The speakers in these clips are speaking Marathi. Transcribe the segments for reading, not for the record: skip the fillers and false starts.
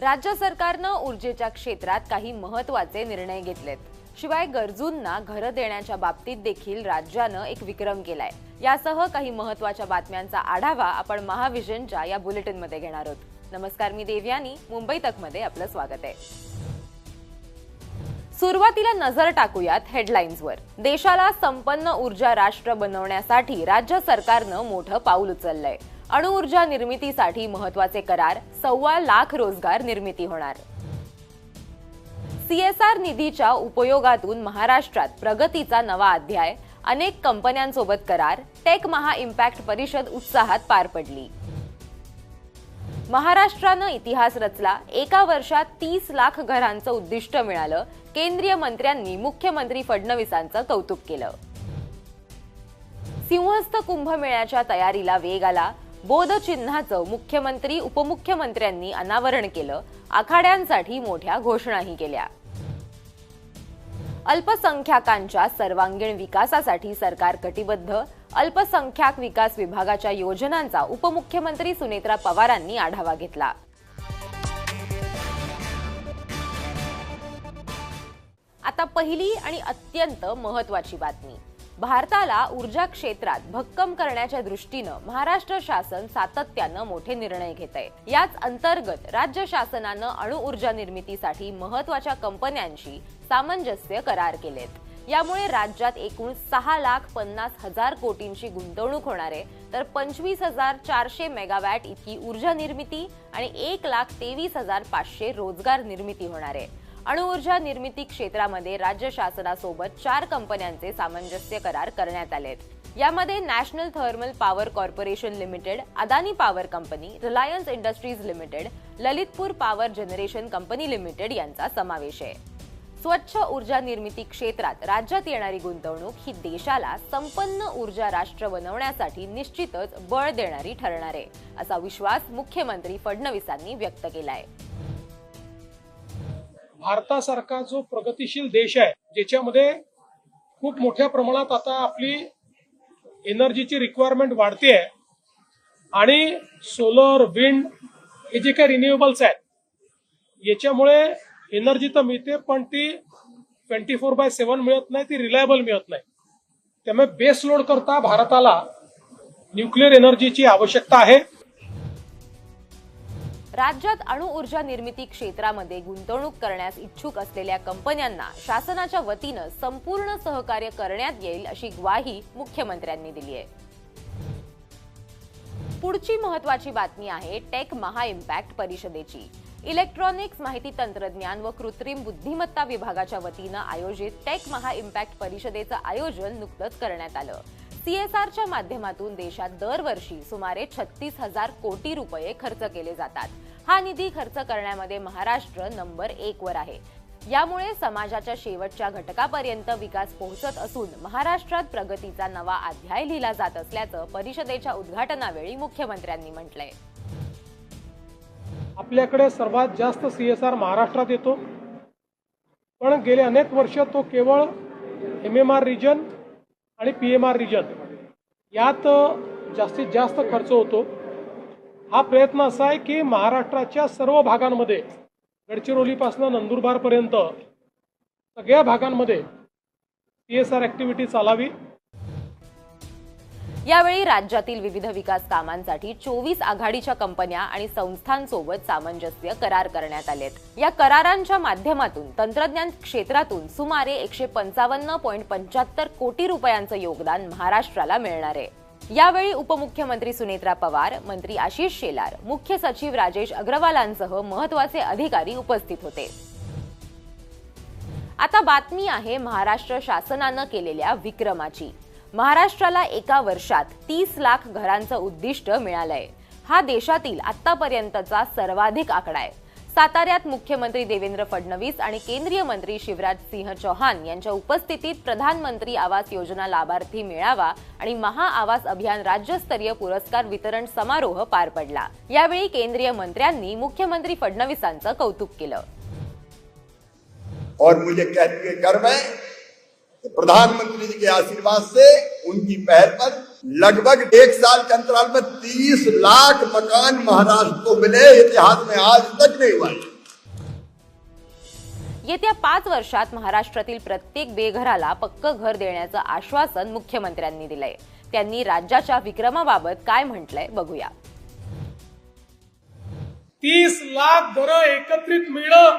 राज्य सरकारनं ऊर्जेच्या क्षेत्रात काही महत्त्वाचे निर्णय घेतलेत। शिवाय गरजूंना घर देण्याच्या बाबतीत देखील राज्यानं एक विक्रम केलाय। यासह काही महत्त्वाच्या बातम्यांचा आढावा आपण महाविजनच्या या बुलेटिनमध्ये घेणार आहोत। नमस्कार, मी देवयानी, मुंबई तकमध्ये आपलं स्वागत आहे। सुरुवातीला नजर टाकूयात हेडलाईन्सवर। देशाला संपन्न ऊर्जा राष्ट्र बनवण्यासाठी राज्य सरकारनं मोठं पाऊल उचललंय। अणुऊर्जा निर्मितीसाठी महत्त्वाचे करार, 1.25 लाख रोजगार निर्मिती होणार। सीएसआर निधीच्या उपयोगातून महाराष्ट्रात प्रगतीचा नवा अध्याय, अनेक कंपन्यांसोबत करार, टेक महा इम्पॅक्ट परिषद उत्साहात पार पडली। महाराष्ट्रानं इतिहास रचला, एका वर्षात 30 लाख घरांचं उद्दिष्ट मिळालं। केंद्रीय मंत्र्यांनी मुख्यमंत्री फडणवीसांचं कौतुक केलं। सिंहस्थ कुंभमेळ्याच्या तयारीला वेग आला। बोधचिन्हाचं मुख्यमंत्री उपमुख्यमंत्र्यांनी अनावरण केलं। आखाड्यांसाठी मोठ्या घोषणाही केल्या। अल्पसंख्याकांच्या सर्वांगीण विकासासाठी सरकार कटिबद्ध। अल्पसंख्याक विकास विभागाच्या योजनांचा उपमुख्यमंत्री सुनेत्रा पवारांनी आढावा घेतला। आता पहिली आणि अत्यंत महत्त्वाची बातमी। भारताला ऊर्जा क्षेत्रात भक्कम करण्याच्या दृष्टीनं महाराष्ट्र शासन सातत्यानं मोठे निर्णय घेत आहे। याच अंतर्गत राज्य शासनानं अणुऊर्जा निर्मितीसाठी महत्त्वाच्या कंपन्यांशी सामंजस्य करार केलेत। यामुळे राज्यात एकूण 6,50,000 कोटींची गुंतवणूक होणार आहे, तर 25,400 मेगावॅट इतकी ऊर्जा निर्मिती आणि 1,23,500 रोजगार निर्मिती होणार आहे। अणुऊर्जा निर्मिती क्षेत्रामध्ये राज्य शासनासोबत 4 कंपन्यांचे सामंजस्य करार करण्यात आलेत। यामध्ये national thermal power corporation limited, Adani power company, Reliance industries limited, Lalitpur power generation company limited यांचा समावेश आहे। स्वच्छ ऊर्जा निर्मिती क्षेत्रात राज्यात येणारी गुंतवणूक ही देशाला संपन्न ऊर्जा राष्ट्र बनवण्यासाठी निश्चितच बळ देणारी ठरणार आहे, असा विश्वास मुख्यमंत्री फडणवीसांनी व्यक्त केलाय। भारतासारखा जो प्रगतिशील देश आहे, ज्याच्यामध्ये खूप मोठ्या प्रमाणात आता आपली एनर्जीची रिक्वायरमेंट वाढते आहे आणि सोलर, विंड हे जे काही रिन्युएबल्स आहेत, याच्यामुळे एनर्जी तर मिळते, पण ती 24/7 मिळत नाही, ती रिलायबल मिळत नाही। त्यामुळे बेस लोड करता भारताला न्यूक्लिअर एनर्जीची आवश्यकता आहे। राज्यात अणुऊर्जा निर्मिती क्षेत्रामध्ये गुंतवणूक करण्यास इच्छुक असलेल्या कंपन्यांना शासनाच्या वतीनं संपूर्ण सहकार्य करण्यात येईल, अशी ग्वाही मुख्यमंत्र्यांनी दिली आहे। पुढची महत्त्वाची बातमी आहे टेक महा इम्पॅक्ट परिषदेची। इलेक्ट्रॉनिक्स, माहिती तंत्रज्ञान व कृत्रिम बुद्धिमत्ता विभागाच्या वतीनं आयोजित टेक महा इम्पॅक्ट परिषदेचं आयोजन नुकतंच करण्यात आलं। सीएसआरच्या माध्यमातून देशात दरवर्षी सुमारे 36,000 कोटी रुपये खर्च केले जातात। हा निधी खर्च करण्यामध्ये महाराष्ट्र नंबर 1 वर आहे। यामुळे समाजाच्या शेवटच्या घटकापर्यंत विकास पोहोचत असून महाराष्ट्रात प्रगतीचा नवा अध्याय लिहिला जात असल्याचं परिषदेच्या उद्घाटनावेळी मुख्यमंत्र्यांनी म्हटलंय। आपल्याकडे सर्वात जास्त सीएसआर महाराष्ट्रात येतो, पण गेले अनेक वर्ष तो केवळ एमएमआर रिजन आणि पीएमआर रिजन यात जास्तीत जास्त खर्च होतो। हा प्रयत्न असा आहे की महाराष्ट्राच्या सर्व भागांमध्ये, गडचिरोलीपासून नंदुरबार पर्यंत सगळ्या भागांमध्ये सीएसआर ऍक्टिव्हिटी चालावी। यावेळी राज्यातील विविध विकास कामांसाठी 24 आघाडीच्या कंपन्या आणि संस्थांसोबत सामंजस्य करार करण्यात आलेत। या करारांच्या माध्यमातून तंत्रज्ञान क्षेत्रातून सुमारे 155.75 कोटी रुपयांचं योगदान महाराष्ट्राला मिळणार आहे। यावेळी उपमुख्यमंत्री सुनेत्रा पवार, मंत्री आशिष शेलार, मुख्य सचिव राजेश अग्रवालांसह महत्त्वाचे अधिकारी उपस्थित होते। आता बातमी आहे महाराष्ट्र शासनानं केलेल्या विक्रमाची। महाराष्ट्राला एका वर्षात 30 लाख घरांचं उद्दिष्ट मिळालंय। हा देशातील आतापर्यंतचा सर्वाधिक आकडा आहे। साताऱ्यात मुख्यमंत्री देवेंद्र फडणवीस आणि केंद्रीय मंत्री शिवराज सिंह चौहान यांच्या उपस्थितीत प्रधानमंत्री आवास योजना लाभार्थी मेळावा आणि महाआवास अभियान राज्यस्तरीय पुरस्कार वितरण समारोह पार पडला। यावेळी केंद्रीय मंत्र्यांनी मुख्यमंत्री फडणवीसांचं कौतुक केलं। और मुझे कहते हुए गर्व है, प्रधानमंत्री जी के आशीर्वाद से उनकी पहल पर लगभग 1 साल के अंतराल में 30 लाख मकान महाराष्ट्र को मिले। इतिहास में आज तक नहीं हुआ। येत्या 5 वर्षात महाराष्ट्रातील प्रत्येक बेघराला पक्क घर देण्याचं आश्वासन मुख्यमंत्र्यांनी दिलंय. त्यांनी राज्याच्या विक्रमाबाबत काय म्हटलंय बघूया. 30 लाख घरं एकत्रित मिळणं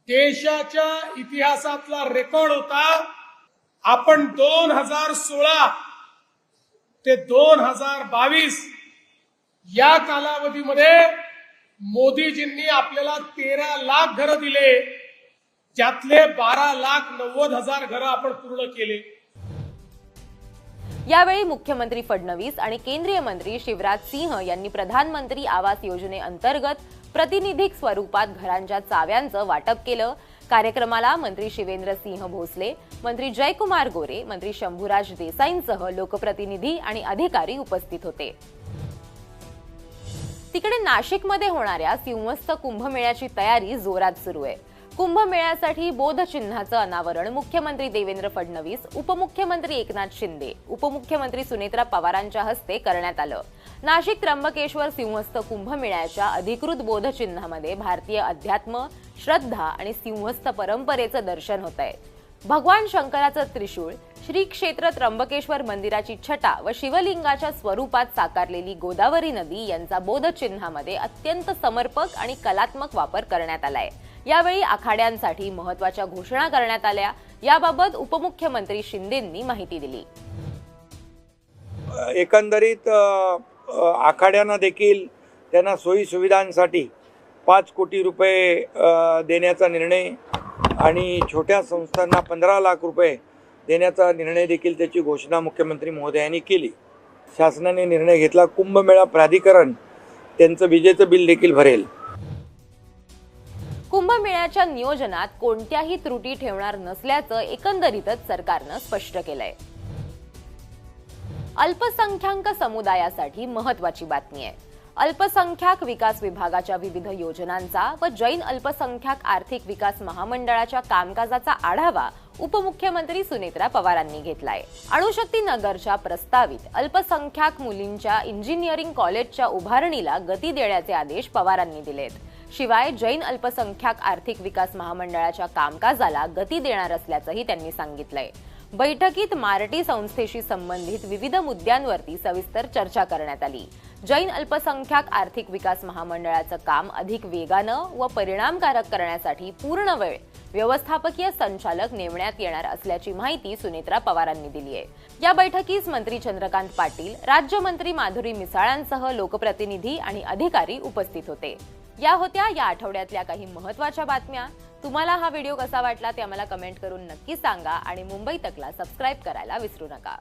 देशाच्या इतिहासातला रेकॉर्ड होता. आपण 2016 ते 2022 या कालावधीमध्ये मोदीजींनी आपल्याला 13 लाख घरं दिले, ज्यातले 12,90,000 घरं आपण पूर्ण केले. यावेळी मुख्यमंत्री फडणवीस आणि केंद्रीय मंत्री शिवराज सिंह यांनी प्रधानमंत्री आवास योजनेअंतर्गत प्रतिनिधिक स्वरूपात घरांच्या चाव्यांचं वाटप केलं. कार्यक्रमाला मंत्री शिवेंद्र सिंह भोसले, मंत्री जयकुमार गोरे, मंत्री शंभूराज देसाईंसह लोकप्रतिनिधी आणि अधिकारी उपस्थित होते. तिकडे नाशिकमध्ये होणाऱ्या सिंहस्थ कुंभमेळ्याची तयारी जोरात सुरू आहे. कुंभमेळ्यासाठी बोधचिन्हाचं अनावरण मुख्यमंत्री देवेंद्र फडणवीस, उपमुख्यमंत्री एकनाथ शिंदे, उपमुख्यमंत्री सुनेत्रा पवारांच्या हस्ते करण्यात आलं. नाशिक त्र्यंबकेश्वर सिंहस्थ कुंभमेळ्याच्या अधिकृत बोधचिन्हामध्ये भारतीय अध्यात्म, श्रद्धा आणि सिंहस्थ परंपरेचं दर्शन होत आहे. भगवान शंकराचं त्रिशूळ, श्री क्षेत्र त्र्यंबकेश्वर मंदिराची छटा व शिवलिंगाच्या स्वरूपात साकारलेली गोदावरी नदी यांचा बोधचिन्हामध्ये अत्यंत समर्पक आणि कलात्मक वापर करण्यात आलाय. यावेळी आखाड्यांसाठी महत्त्वाच्या घोषणा करण्यात आल्या. याबाबत उपमुख्यमंत्री शिंदेंनी माहिती दिली. एकंदरीत आखाड्यांना देखील त्यांना सोयी सुविधांसाठी 5 कोटी रुपये देण्याचा निर्णय आणि छोट्या संस्थांना 15 लाख रुपये देण्याचा निर्णय देखील त्याची घोषणा मुख्यमंत्री महोदयांनी केली. शासनाने निर्णय घेतला, कुंभमेळा प्राधिकरण त्यांचं विजेचं बिल देखील भरेल. कुंभमेळ्याच्या नियोजनात कोणत्याही त्रुटी ठेवणार नसल्याचं एकंदरीतच सरकारनं स्पष्ट केलंय. अल्पसंख्याक समुदायासाठी महत्त्वाची बातमी आहे. अल्पसंख्याक विकास विभागाच्या विविध योजनांचा व जैन अल्पसंख्याक आर्थिक विकास महामंडळाच्या कामकाजाचा आढावा उपमुख्यमंत्री सुनेत्रा पवारांनी घेतलाय. अणुशक्ती नगरच्या प्रस्तावित अल्पसंख्याक मुलींच्या इंजिनिअरिंग कॉलेजच्या उभारणीला गती देण्याचे आदेश पवारांनी दिलेत. शिवाय जैन अल्पसंख्याक आर्थिक विकास महामंडळाच्या कामकाजाला गती देणार असल्याचंही त्यांनी सांगितलंय. बैठकीत मारटी संस्थेशी संबंधित विविध मुद्द्यांवरती सविस्तर चर्चा करण्यात आली. जैन अल्पसंख्याक आर्थिक विकास महामंडळाचं काम अधिक वेगानं व परिणामकारक करण्यासाठी पूर्ण वेळ व्यवस्थापकीय संचालक नेमण्यात येणार असल्याची माहिती सुनेत्रा पवारांनी दिली आहे. या बैठकीस मंत्री चंद्रकांत पाटील, राज्यमंत्री माधुरी मिसाळांसह लोकप्रतिनिधी आणि अधिकारी उपस्थित होते. या होत्या या आठवड्यातल्या काही महत्त्वाच्या बातम्या. तुम्हाला हा व्हिडिओ कसा वाटला ते आम्हाला कमेंट करून नक्की सांगा आणि मुंबई तकला सबस्क्राइब करायला विसरू नका.